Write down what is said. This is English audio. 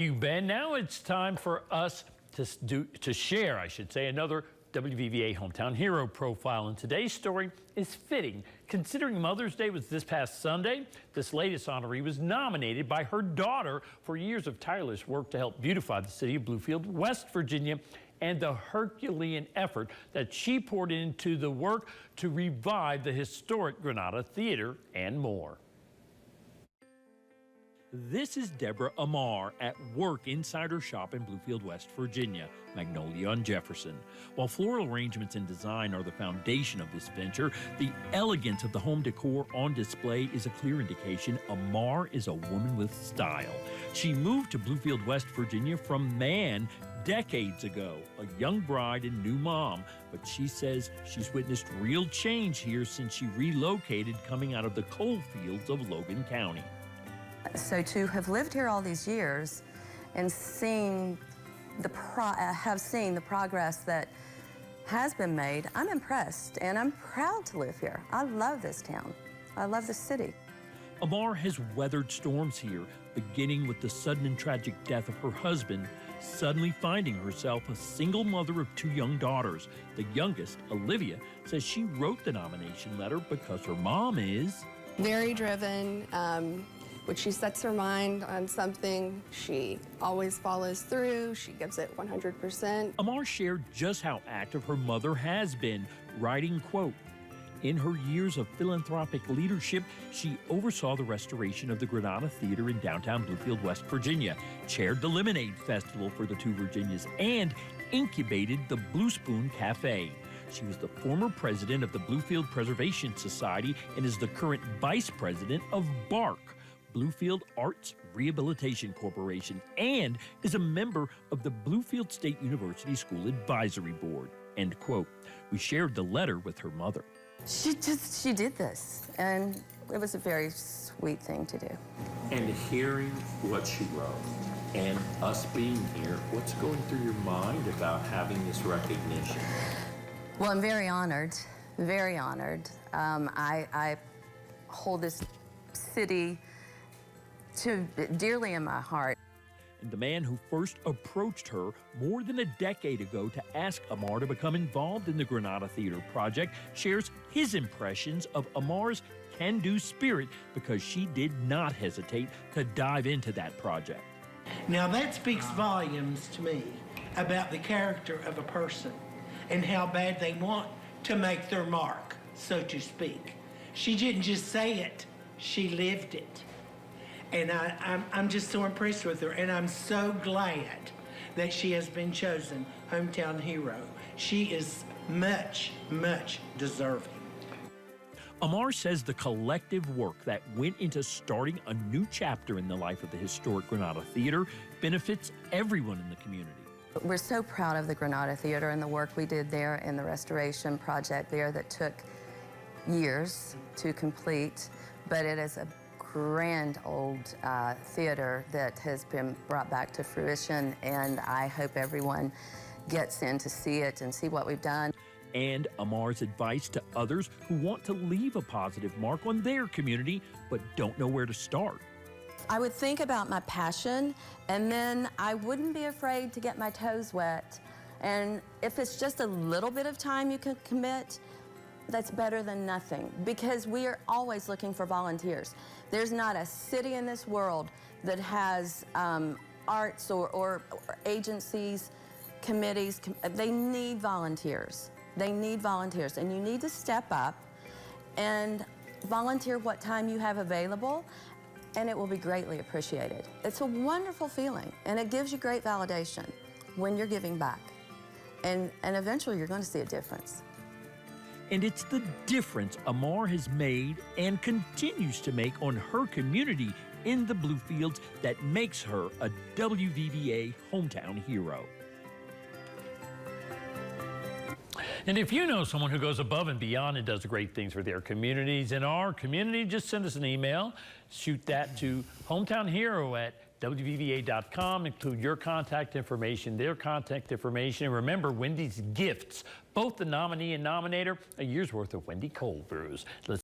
You, Ben. Now it's time for us to share, I should say, another WVVA Hometown Hero profile. And today's story is fitting. Considering Mother's Day was this past Sunday, this latest honoree was nominated by her daughter for years of tireless work to help beautify the city of Bluefield, West Virginia, and the Herculean effort that she poured into the work to revive the historic Granada Theater and more. This is Debrah Ammar at work inside her shop in Bluefield, West Virginia, Magnolia and Jefferson. While floral arrangements and design are the foundation of this venture, the elegance of the home decor on display is a clear indication Ammar is a woman with style. She moved to Bluefield, West Virginia from Man decades ago, a young bride and new mom, but she says she's witnessed real change here since she relocated coming out of the coal fields of Logan County. So to have lived here all these years and seen have seen the progress that has been made, I'm impressed and I'm proud to live here. I love this town. I love the city. Ammar has weathered storms here, beginning with the sudden and tragic death of her husband, suddenly finding herself a single mother of two young daughters. The youngest, Olivia, says she wrote the nomination letter because her mom is very driven. When she sets her mind on something, she always follows through. She gives it 100%. Ammar shared just how active her mother has been, writing, quote, "In her years of philanthropic leadership, she oversaw the restoration of the Granada Theater in downtown Bluefield, West Virginia, chaired the Lemonade Festival for the two Virginias, and incubated the Blue Spoon Cafe. She was the former president of the Bluefield Preservation Society and is the current vice president of BARC, Bluefield Arts Rehabilitation Corporation, and is a member of the Bluefield State University School Advisory Board," end quote. We shared the letter with her mother. She did this, and it was a very sweet thing to do. And hearing what she wrote and us being here, what's going through your mind about having this recognition? Well, I'm very honored, very honored. I hold this city dearly in my heart. And the man who first approached her more than a decade ago to ask Ammar to become involved in the Granada Theater project shares his impressions of Ammar's can-do spirit because she did not hesitate to dive into that project. Now that speaks volumes to me about the character of a person and how bad they want to make their mark, so to speak. She didn't just say it, she lived it. And I'm just so impressed with her, and I'm so glad that she has been chosen Hometown Hero. She is much, much deserving. Ammar says the collective work that went into starting a new chapter in the life of the historic Granada Theater benefits everyone in the community. We're so proud of the Granada Theater and the work we did there in the restoration project there that took years to complete, but it is a grand old theater that has been brought back to fruition, and I hope everyone gets in to see it and see what we've done. And Ammar's advice to others who want to leave a positive mark on their community but don't know where to start. I would think about my passion, and then I wouldn't be afraid to get my toes wet. And if it's just a little bit of time you can commit, that's better than nothing, because we are always looking for volunteers. There's not a city in this world that has arts or agencies, committees. They need volunteers. They need volunteers, and you need to step up and volunteer what time you have available, and it will be greatly appreciated. It's a wonderful feeling, and it gives you great validation when you're giving back. And eventually you're going to see a difference. And it's the difference Ammar has made and continues to make on her community in the Bluefields that makes her a WVVA Hometown Hero. And if you know someone who goes above and beyond and does great things for their communities in our community, just send us an email. Shoot that to hometownhero@WVVA.com. Include your contact information, their contact information. And remember, Wendy's gifts, both the nominee and nominator, a year's worth of Wendy cold brews.